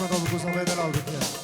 قسمت ها بگوز همه دلال بکن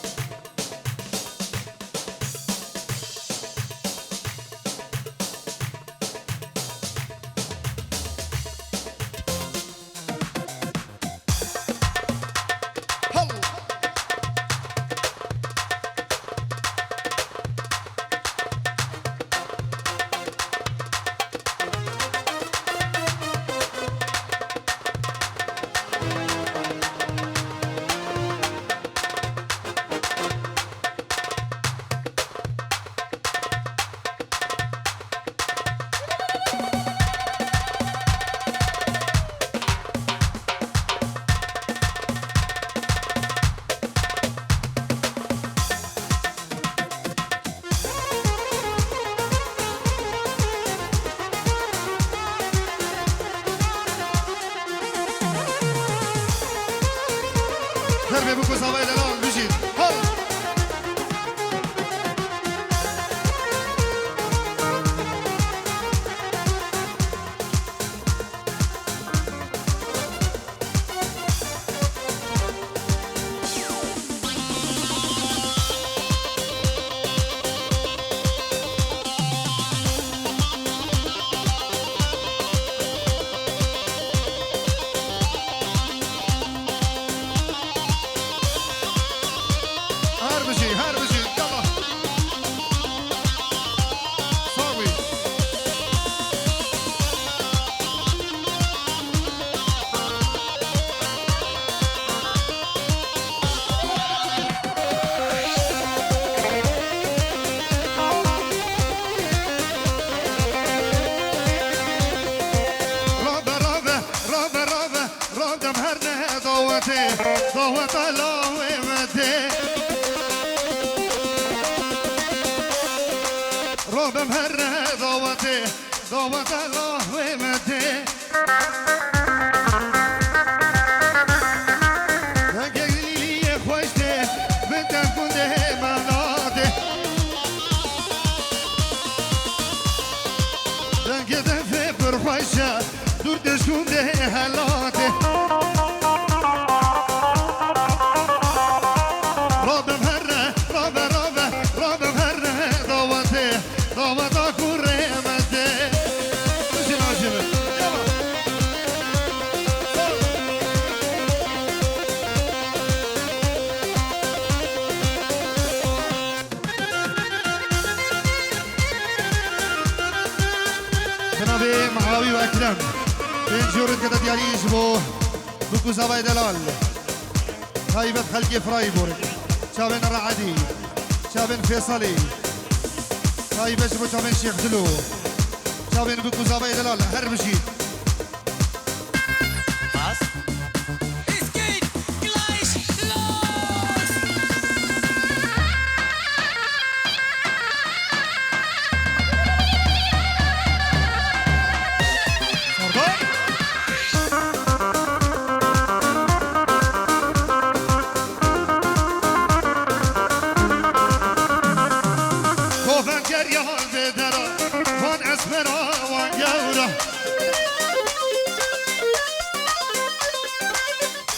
ضربه بگوز همه دلال بشید صوت الله ومده ربم هر ضوته صوت الله ومده قليلي خوشته بدك كنده مناده دنك دفع برخوشه دور دشكنده هلاته جناب معاوی و اکرم این جورت که دیاریش بو زوای دلال خایبت خلقی فرایبورگ چاوین رعدی چاوین فیصلی خایبش بو چاوین شیخ دلو چاوین بو زوای دلال هر بشید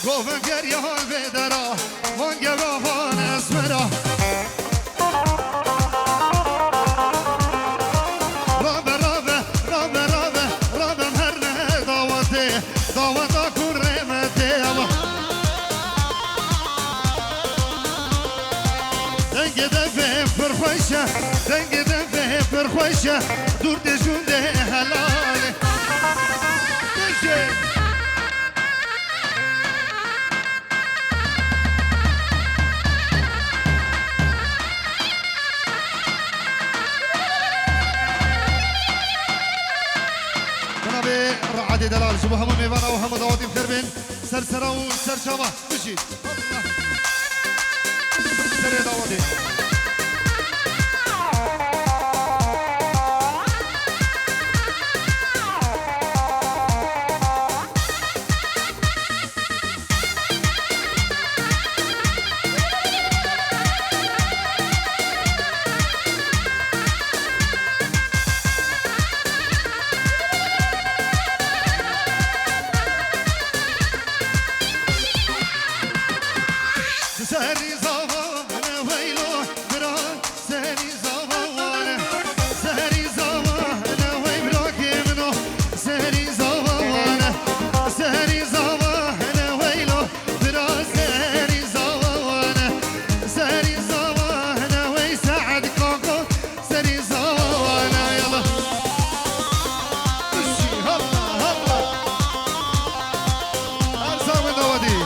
گفتم گریه حال بدرا وانگه گاهان اسمرا رابه رابه رابه رابه رابه مرنه داوته داوتا کرمته دنگ دفه فرخوشه دنگ دفه فرخوشه دور دشونده حلاله بشه رعدي دلال شبه همون میوانه و همه دواتیم خربین سرسره و سرشابه بشید سر دواتی سری زمان ویلو برا سری زمان سری زمان ویلو که منو سری زمان سری زمان ویلو برا سری زمان سری زمان وی سعد کاکو سری زمان يلا بشي هلا هلا ارسام النوادي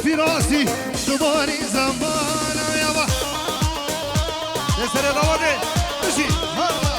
في راسي دباري زمان يابا يا سر الروادي مشي هلا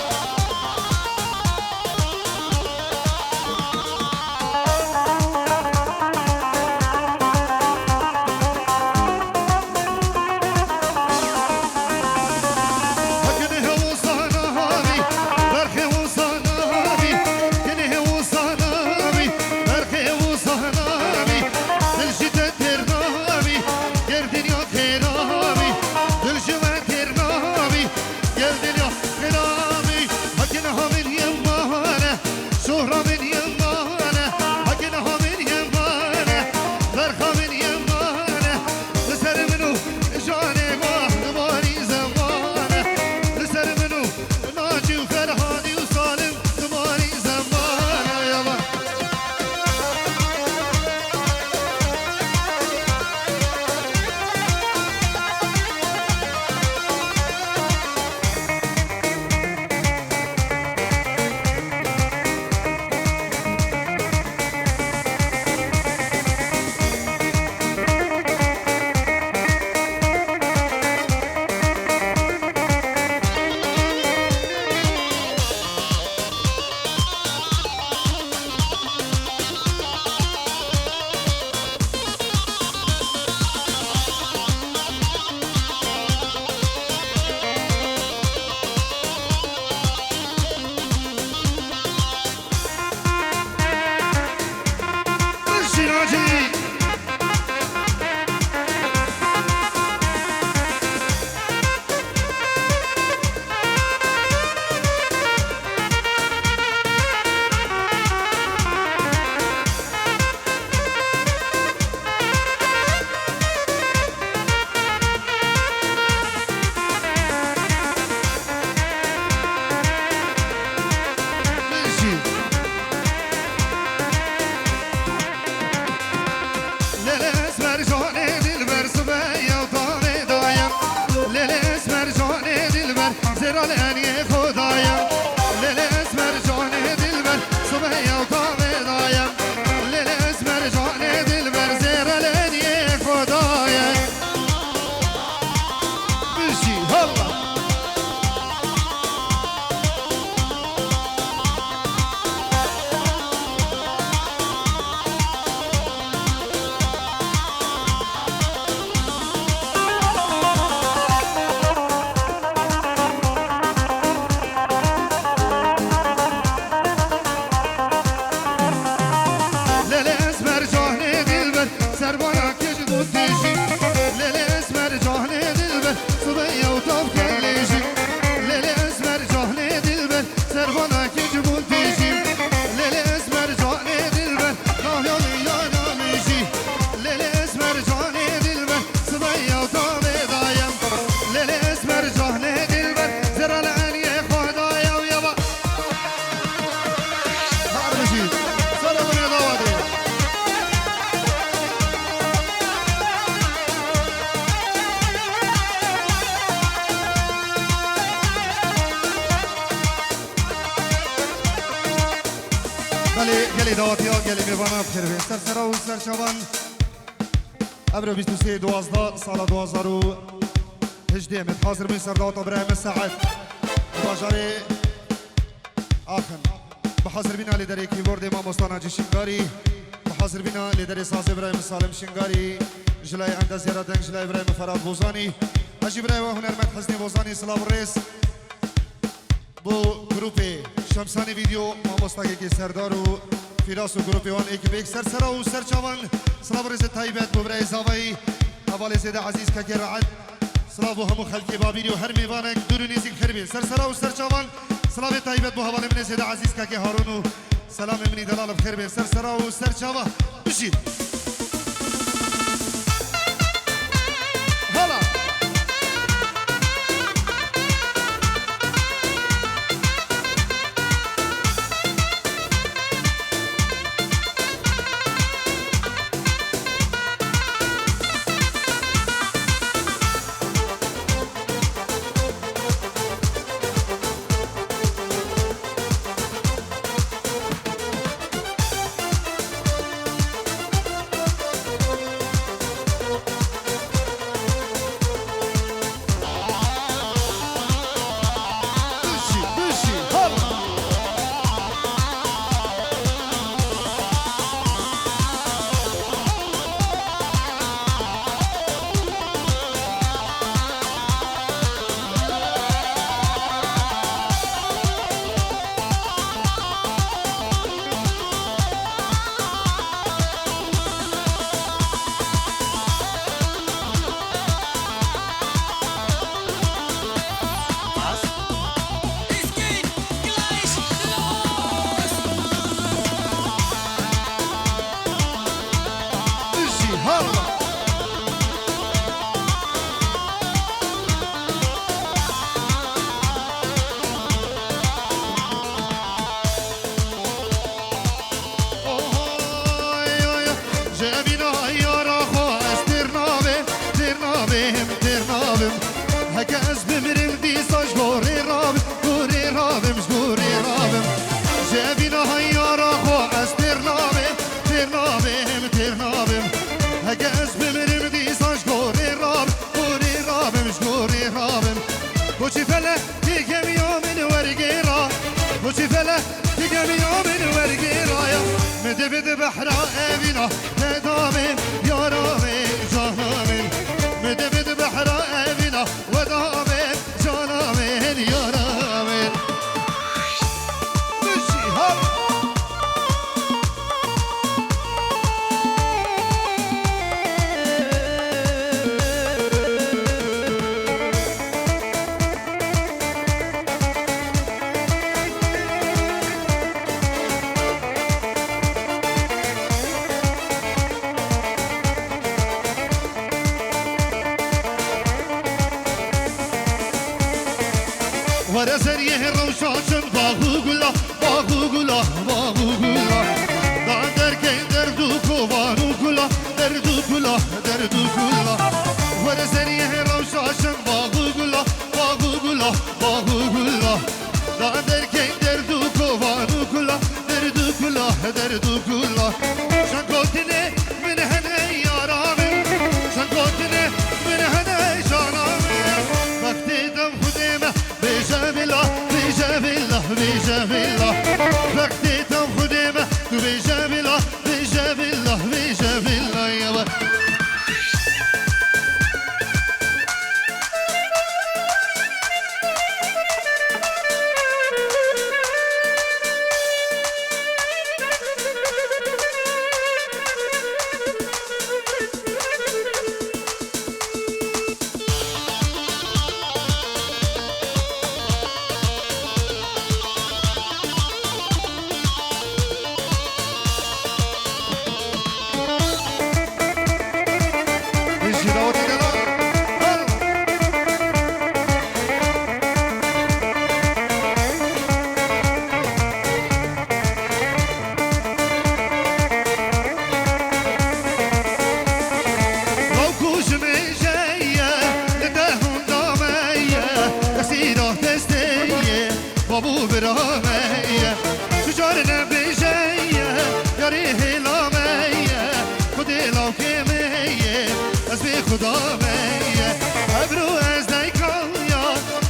وانا كجبون تيجي ليلي اسمر جاني دلبر ناهياني يانا ميجي ليلي اسمر جاني دلبر سبيا وطابي دايم ليلي اسمر جاني دلبر زرا العلي خدايا ويابا هار مجيد سلام يا دوادي گلی دواتی ها گلی میوانه بخیر بین سر سرا و سر شبان ابرو 23 12 سال 2018 متحاضر من سردات ابراهيم سعد باجاري آخن بحاضر بنا لدري كيبورد امام مستانا جي شنگاري بحاضر بنا لدري ساز ابراهيم سالم شنگاري جلاي عند زيارة جلاي ابراهيم فراد بوزاني حجي ابراهيم هنرمت حسني بوزاني سلام الرئيس بو گروپی شمسانی ویدیو ما مستقی که سردار و فیراس و گروپی وان ایک سر سرا و سر چوان سلام رز طیبت ببرای زاوی اول زیده عزیز که گرعد سلام و همو خلقی بابیری و هر میوانک دورو نیزی خربین سر سرا و سر چوان سلام طیبت بو حواله من زیده عزیز که هارون و سلام منی دلال بخربین سر سرا و سر چوا بشید هلا مدبد بحرا أبينا ودامن يا رامن جانامن مدبد بحرا أبينا ودامن جانامن يا رامن مشي هب ورزريه روشاشن باغو گلا باغو گلا باغو گلا دادر که دردو کوانو گلا دردو گلا دردو گلا ورزريه روشاشن باغو گلا باغو گلا باغو گلا دادر که دردو کوانو گلا دردو گلا دردو گلا شنگوتنه من هنه یارامن شنگوتنه من هنه جانامن وقتی دم خودمه بجابله بجابله بجابله وقتی تم خودمه تو بجابله بجابله بجابله يابا بابو برامية شجارنا بجية ياريه لامية خدي لو كمية أزبي خدامية أبرو أزديكايا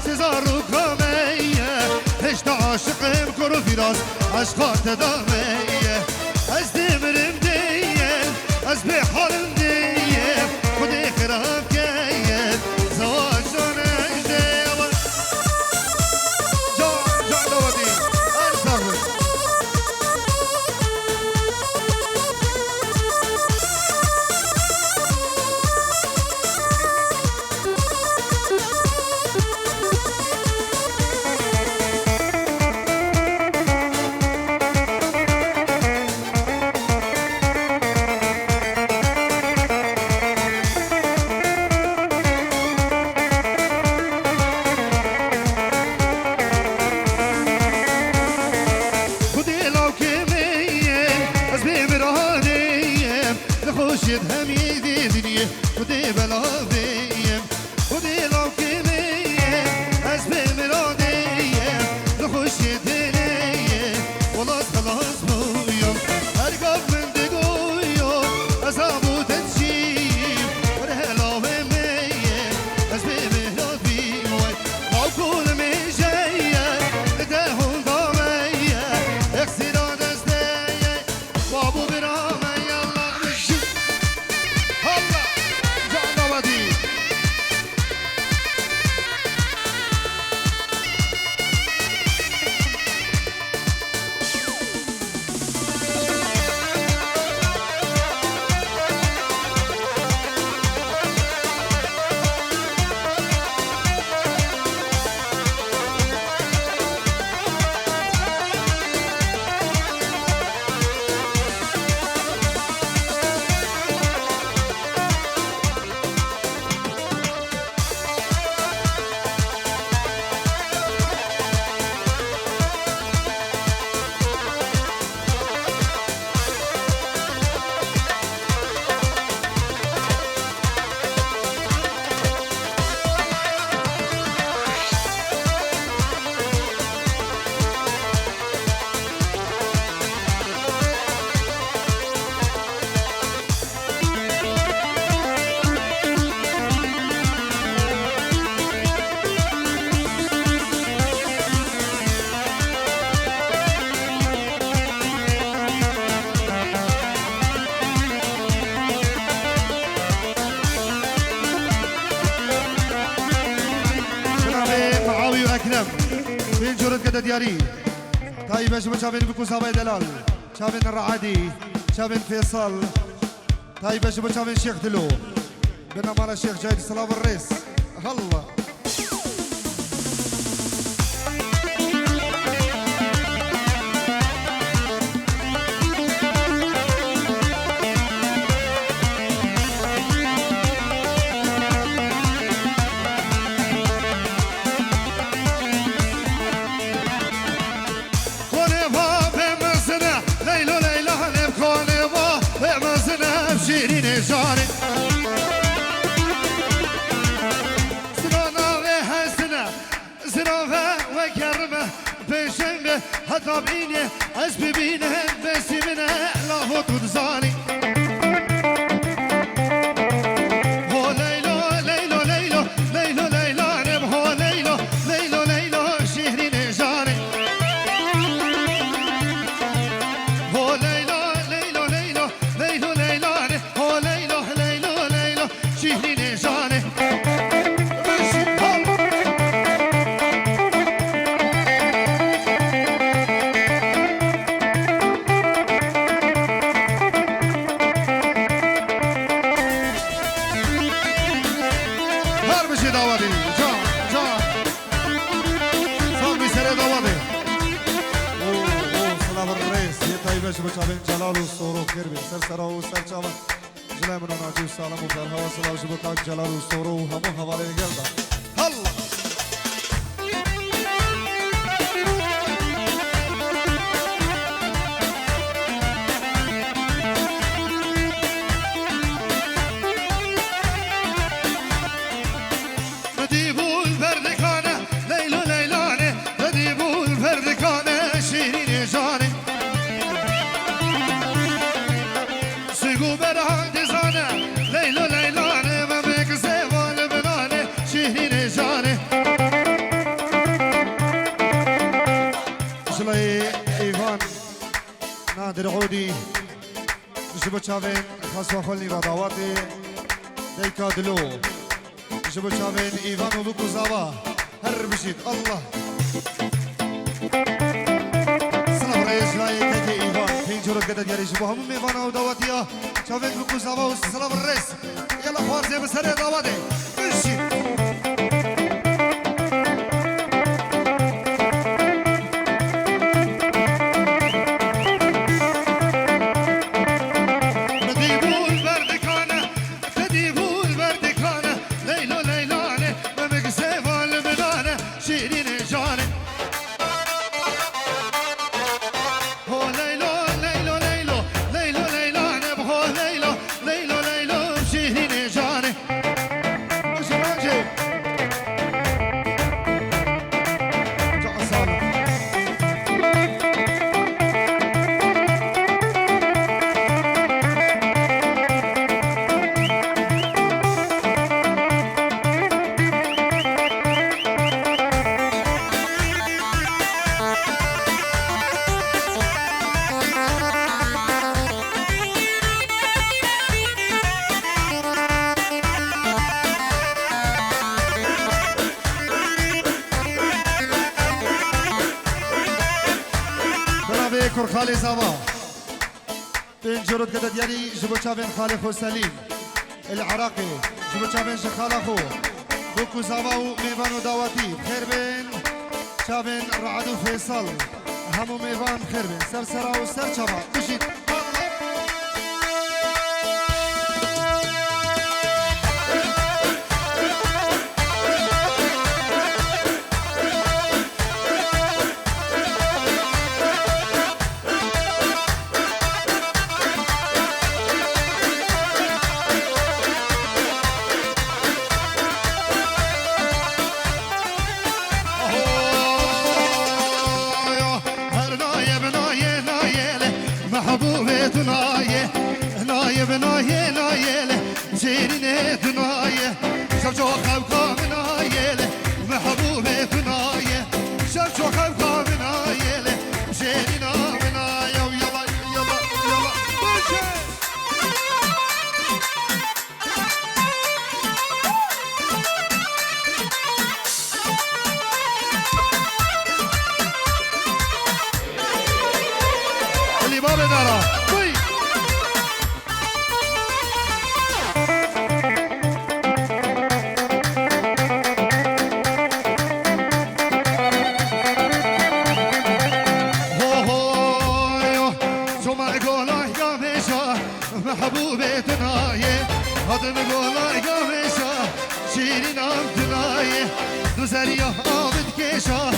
سيزارو كامية هشت عاشقم كرو في راس عشقات تدامية أزدمرم ديم أزبي حالم ديم خدي خراب كيم زواج جانش ديم جان دوادي أرساوي هم يدي دنيا ودي بلاديم ودي لو كمية أسبي مراديم لخوش يدنيا خلاص خلاص بويم هرقب من دقويم أصابو تنشيم ورهلا ومية أسبي مراديم لو كل ميجية لدهون ضامية اكسران أزدية بابو برامي بين جورد كده دياري طيب ايش شابين بكو صابي دلال شابين الرعادي شابين فيصل طيب ايش شابين شيخ دلو بنا مال الشيخ جايد صلاة الرئيس الله شيرين جاري سنانا وحسنا زرافة وكرمة بشنبه حتى بيني عزبي بينه بس منه لا هو تنزاني هو ليلو ليلو ليلو ليلو ليلو نب هو ليلو ليلو ليلو شيرين جاري هو ليلو ليلو ليلو ليلو ليلو هو ليلو ليلو ليلو شيرين جاري بچابین جلال و سورو خیر بین سر سرا و سر چاون جلال منو ناجی و سالم و در هوا سلا و شبکات جلال و سورو و همو حواله گرده الله ردیبول بردکانه لیلو لیلانه ردیبول وصلي ايفان نادر عودي جبو تشافين خاصو خلني رضاواتي ديكا دلو جبو تشافين ايفان وبوكو زابا هر بشيت الله سلام رئيس لاي كاكي ايفان فين جورت قدد ياري جبو هموم ايفان او دواتيا تشافين بوكو زابا وسلام الرئيس يلا خوارزي بسري دواتي بشيت كور خالي زابا بين جرد قدد ياري جبو تشافين خالي خو سليم العراقي جبو تشافين شخال اخو بوكو زابا وميفان وداواتي خير بين تشافين رعدو فيصل همو ميفان خير بين سرسرا وسر شبا بشيت نايه نايه زينه نايه شوشو خوكا نايه محبوبه نايه شوشو خوكا نايه زينه نايه يلا يلا يلا بوشي اللي ما بدره محبوبة نايه هذا نقول قامشة شيرين امتنايه دوزريا آبد كيشا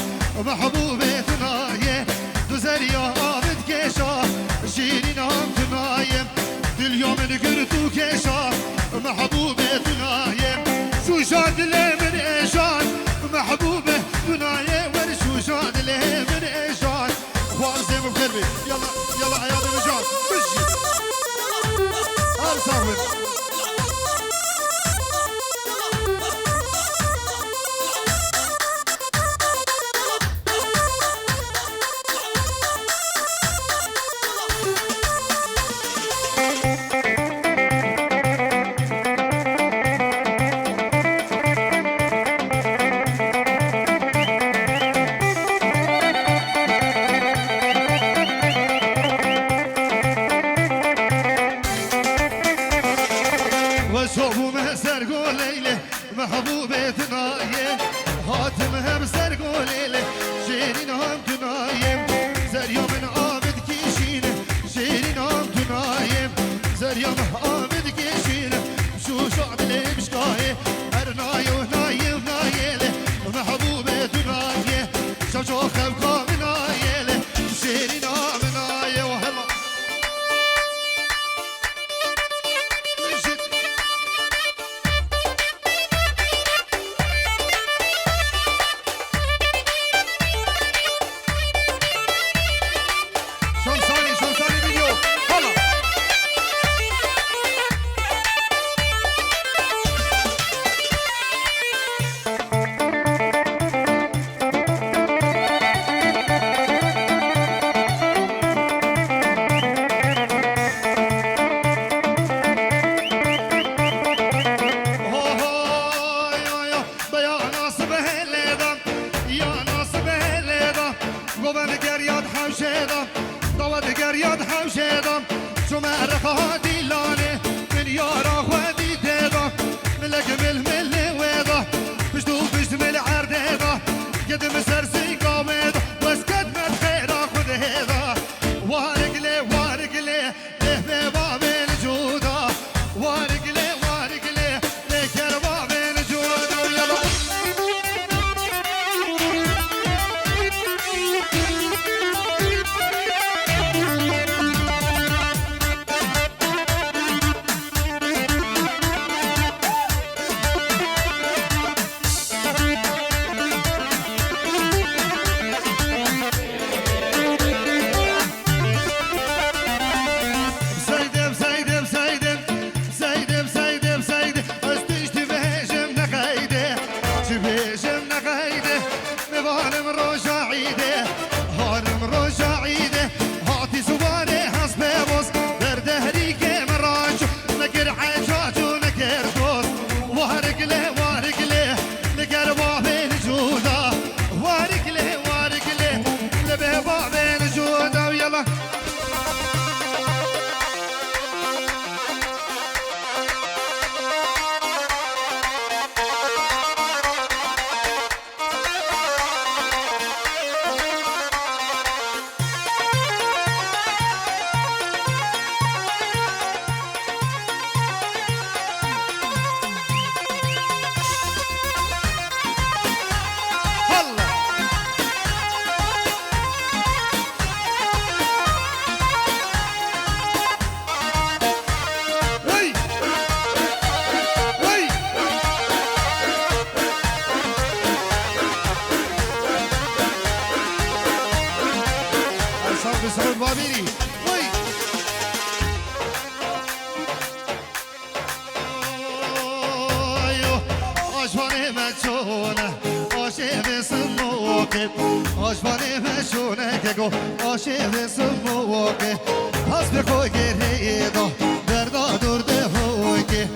محبوبة نايه دوزريا آبد كيشا شيرين امتنايه دل يوم نقرتو كيشا محبوبة نايه شو شاد لي من ايشان محبوبة نايه ورشو شاد لي من ايشان خوارزي بخربي يلا يلا عيادي مجان مشي صاحبي دیگر یاد حوشیدم دوا دیگر یاد حوشیدم چو مرخا دیلانه من یارا خودی دیدم ملک مل ویدا پشتو پشت مل عردیدا قدم سرسی قامد واسكت من خيرا خذ هذا وارق لي له باب الجودا وارق لي لك باب الجودا يلا سعود بابيري وي ايوه اشواني مچونه آشه بسموکه آشواني مچونه که گو آشه بسموکه حسب خو گریدا دردا درده هوی که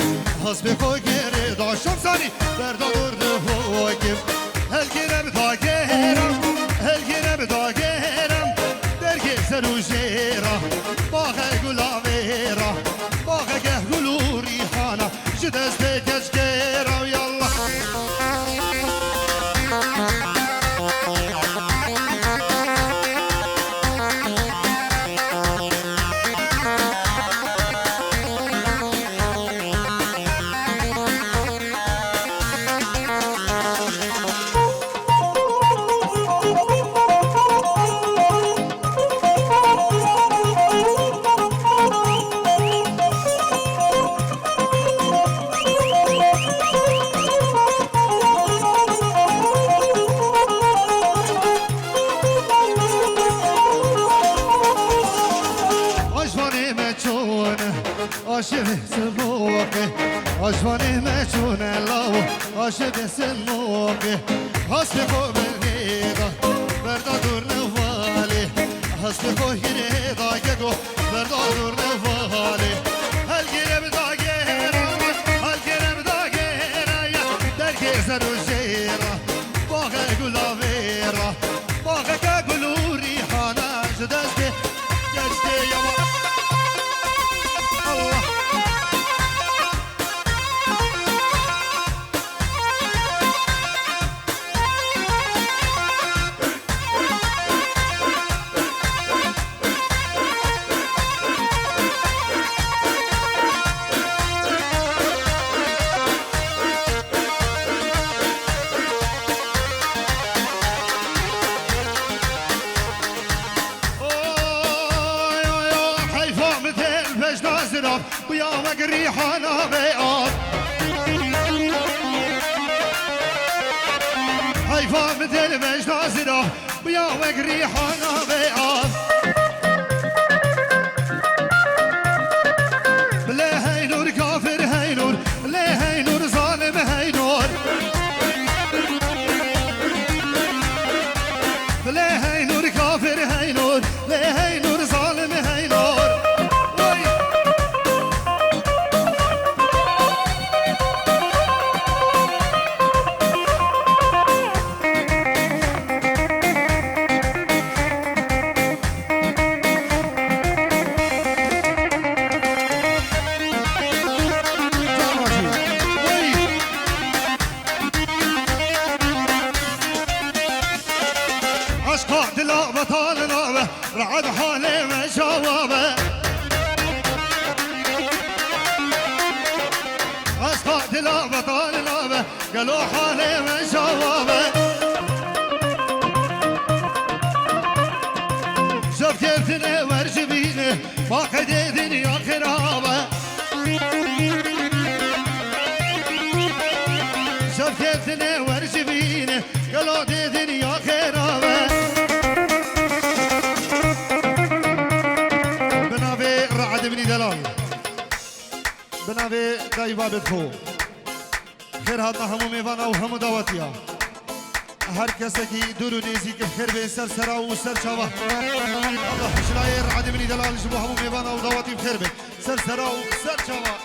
حسب خو گریدا شمسانی دردا درده هوی که هل گرم تا گرم هل گرم تا گرم سروجيرة باغا قلاويرة باغا قهقلو ريحانة جدستك اشكيرة ويلا عاشق سموقه عشواني مجنون لو عاشق سموقه حسب خو بغيضه بردا دور نوالي حسب خو هيدا يگو بردا دور نوالي هل گرم دا گرم هل گرم دا گرم در گزر و جيره باغ گلاويره باغ گلو ريحانه جدسته گشته يا ويا مقريحانا بياض هيفا مثل مش نازله ويا مقريحانا بياض لا هي نور كافر هي نور لا هي نور ظالم هي نور لا هي نور كافر هي نور لا هي نور ظالم هي نور نابه رعد حالي مشوابه أسقاط لا بطال نابه قالوا حالي مشوابه شوف كيف تنور جبينه باقي دنيا خرابه شوف كيف تنور جبينه قالوا دنيا خرابه بنافي رعد بني دلال بنافي دايبا بدخو خير هاتنا همو ميوانا و همو داواتيا هر کسی که دور و نیزی که خیر به سر سرا و سر چاوا الله حشرای رعد بنی دلال جبو همو میوانا و داواتی بخیر به سر سرا و سر چاوا